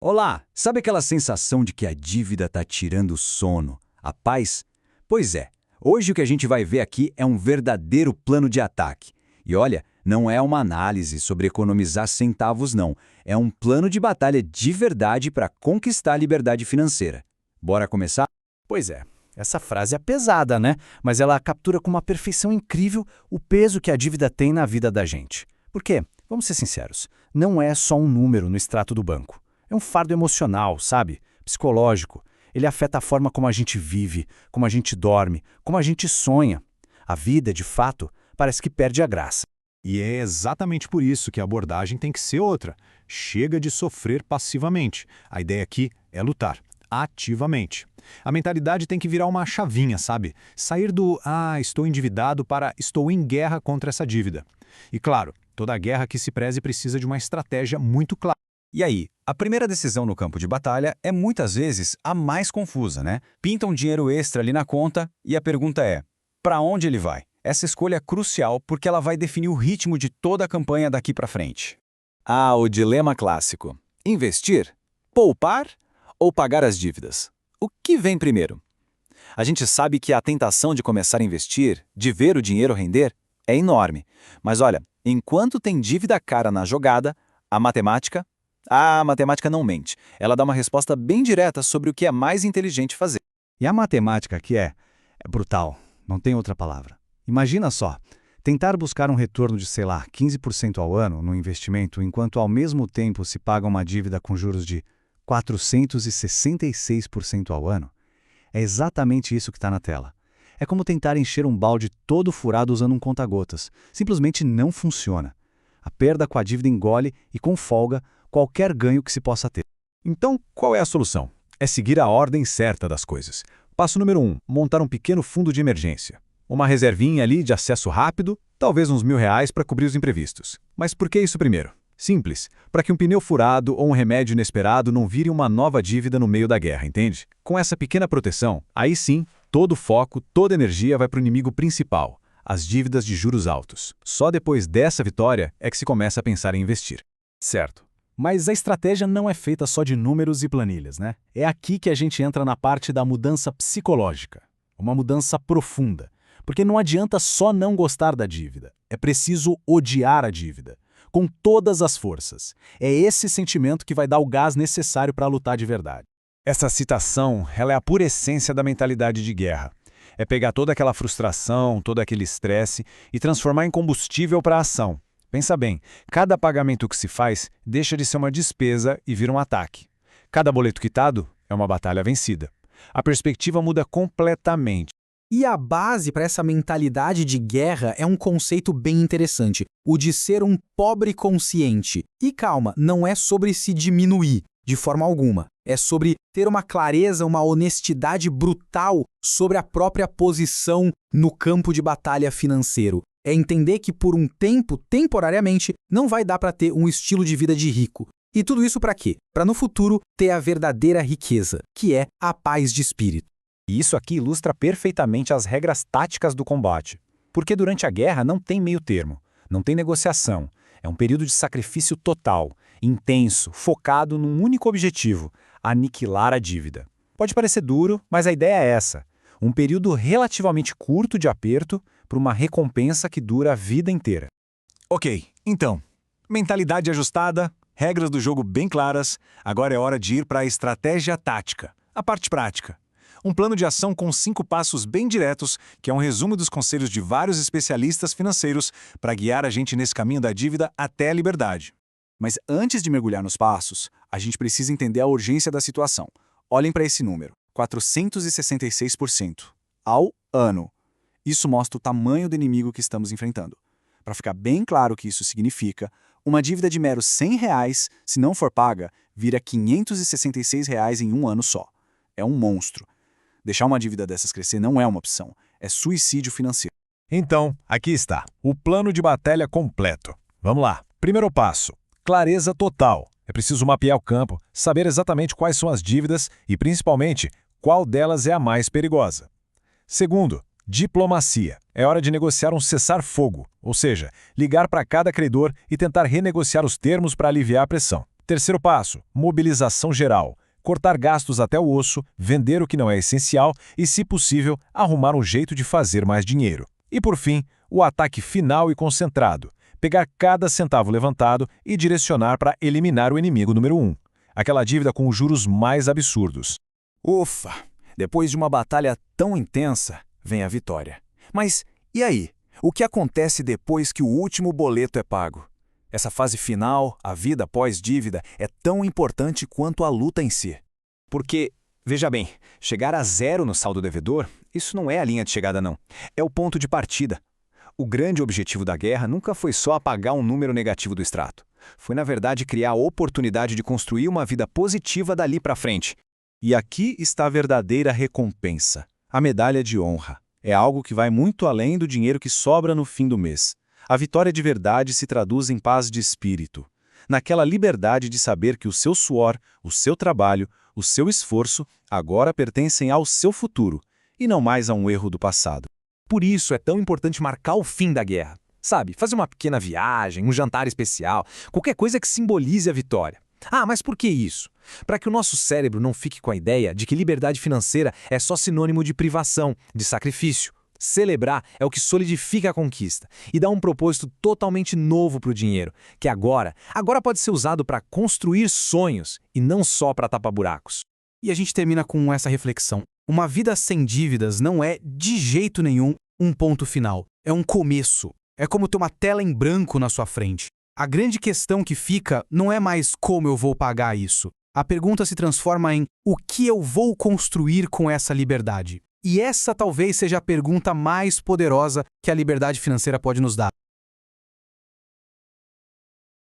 Olá, sabe aquela sensação de que a dívida está tirando o sono, a paz? Pois é, hoje o que a gente vai ver aqui é um verdadeiro plano de ataque. E olha, não é uma análise sobre economizar centavos não, é um plano de batalha de verdade para conquistar a liberdade financeira. Bora começar? Pois é, essa frase é pesada, né? Mas ela captura com uma perfeição incrível o peso que a dívida tem na vida da gente. Por quê? Vamos ser sinceros, não é só um número no extrato do banco. É um fardo emocional, sabe? Psicológico. Ele afeta a forma como a gente vive, como a gente dorme, como a gente sonha. A vida, de fato, parece que perde a graça. E é exatamente por isso que a abordagem tem que ser outra. Chega de sofrer passivamente. A ideia aqui é lutar ativamente. A mentalidade tem que virar uma chavinha, sabe? Sair do estou endividado para estou em guerra contra essa dívida. E claro, toda guerra que se preze precisa de uma estratégia muito clara. E aí, a primeira decisão no campo de batalha é muitas vezes a mais confusa, né? Pinta um dinheiro extra ali na conta e a pergunta é: para onde ele vai? Essa escolha é crucial porque ela vai definir o ritmo de toda a campanha daqui para frente. O dilema clássico: investir, poupar ou pagar as dívidas? O que vem primeiro? A gente sabe que a tentação de começar a investir, de ver o dinheiro render, é enorme. Mas olha, enquanto tem dívida cara na jogada, a matemática não mente. Ela dá uma resposta bem direta sobre o que é mais inteligente fazer. E a matemática aqui é brutal, não tem outra palavra. Imagina só, tentar buscar um retorno de, 15% ao ano no investimento, enquanto ao mesmo tempo se paga uma dívida com juros de 466% ao ano. É exatamente isso que está na tela. É como tentar encher um balde todo furado usando um conta-gotas. Simplesmente não funciona. A perda com a dívida engole e, com folga, qualquer ganho que se possa ter. Então, qual é a solução? É seguir a ordem certa das coisas. Passo número 1, montar um pequeno fundo de emergência. Uma reservinha ali de acesso rápido, talvez uns R$ 1.000 para cobrir os imprevistos. Mas por que isso primeiro? Simples, para que um pneu furado ou um remédio inesperado não vire uma nova dívida no meio da guerra, entende? Com essa pequena proteção, aí sim, todo o foco, toda a energia vai para o inimigo principal, as dívidas de juros altos. Só depois dessa vitória é que se começa a pensar em investir. Certo. Mas a estratégia não é feita só de números e planilhas, né? É aqui que a gente entra na parte da mudança psicológica. Uma mudança profunda. Porque não adianta só não gostar da dívida. É preciso odiar a dívida. Com todas as forças. É esse sentimento que vai dar o gás necessário para lutar de verdade. Essa citação, ela é a pura essência da mentalidade de guerra. É pegar toda aquela frustração, todo aquele estresse e transformar em combustível para a ação. Pensa bem, cada pagamento que se faz deixa de ser uma despesa e vira um ataque. Cada boleto quitado é uma batalha vencida. A perspectiva muda completamente. E a base para essa mentalidade de guerra é um conceito bem interessante, o de ser um pobre consciente. E calma, não é sobre se diminuir, de forma alguma. É sobre ter uma clareza, uma honestidade brutal sobre a própria posição no campo de batalha financeiro. É entender que por um tempo, temporariamente, não vai dar para ter um estilo de vida de rico. E tudo isso para quê? Para no futuro ter a verdadeira riqueza, que é a paz de espírito. E isso aqui ilustra perfeitamente as regras táticas do combate. Porque durante a guerra não tem meio termo, não tem negociação. É um período de sacrifício total, intenso, focado num único objetivo: aniquilar a dívida. Pode parecer duro, mas a ideia é essa. Um período relativamente curto de aperto para uma recompensa que dura a vida inteira. Ok, então, mentalidade ajustada, regras do jogo bem claras, agora é hora de ir para a estratégia tática, a parte prática. Um plano de ação com 5 passos bem diretos, que é um resumo dos conselhos de vários especialistas financeiros para guiar a gente nesse caminho da dívida até a liberdade. Mas antes de mergulhar nos passos, a gente precisa entender a urgência da situação. Olhem para esse número, 466% ao ano. Isso mostra o tamanho do inimigo que estamos enfrentando. Para ficar bem claro o que isso significa, uma dívida de meros R$ 100, se não for paga, vira R$ 566 em um ano só. É um monstro. Deixar uma dívida dessas crescer não é uma opção, é suicídio financeiro. Então, aqui está, o plano de batalha completo. Vamos lá. Primeiro passo, clareza total. É preciso mapear o campo, saber exatamente quais são as dívidas e, principalmente, qual delas é a mais perigosa. Segundo, diplomacia. É hora de negociar um cessar-fogo, ou seja, ligar para cada credor e tentar renegociar os termos para aliviar a pressão. Terceiro passo, mobilização geral. Cortar gastos até o osso, vender o que não é essencial e, se possível, arrumar um jeito de fazer mais dinheiro. E, por fim, o ataque final e concentrado. Pegar cada centavo levantado e direcionar para eliminar o inimigo número 1. Aquela dívida com os juros mais absurdos. Ufa! Depois de uma batalha tão intensa, vem a vitória. Mas e aí? O que acontece depois que o último boleto é pago? Essa fase final, a vida pós-dívida, é tão importante quanto a luta em si. Porque, veja bem, chegar a zero no saldo devedor, isso não é a linha de chegada não. É o ponto de partida. O grande objetivo da guerra nunca foi só apagar um número negativo do extrato. Foi, na verdade, criar a oportunidade de construir uma vida positiva dali para frente. E aqui está a verdadeira recompensa, a medalha de honra. É algo que vai muito além do dinheiro que sobra no fim do mês. A vitória de verdade se traduz em paz de espírito, naquela liberdade de saber que o seu suor, o seu trabalho, o seu esforço agora pertencem ao seu futuro, e não mais a um erro do passado. Por isso é tão importante marcar o fim da guerra. Sabe, fazer uma pequena viagem, um jantar especial, qualquer coisa que simbolize a vitória. Ah, mas por que isso? Para que o nosso cérebro não fique com a ideia de que liberdade financeira é só sinônimo de privação, de sacrifício. Celebrar é o que solidifica a conquista e dá um propósito totalmente novo para o dinheiro, que agora pode ser usado para construir sonhos e não só para tapar buracos. E a gente termina com essa reflexão. Uma vida sem dívidas não é, de jeito nenhum, um ponto final. É um começo. É como ter uma tela em branco na sua frente. A grande questão que fica não é mais como eu vou pagar isso. A pergunta se transforma em o que eu vou construir com essa liberdade. E essa talvez seja a pergunta mais poderosa que a liberdade financeira pode nos dar.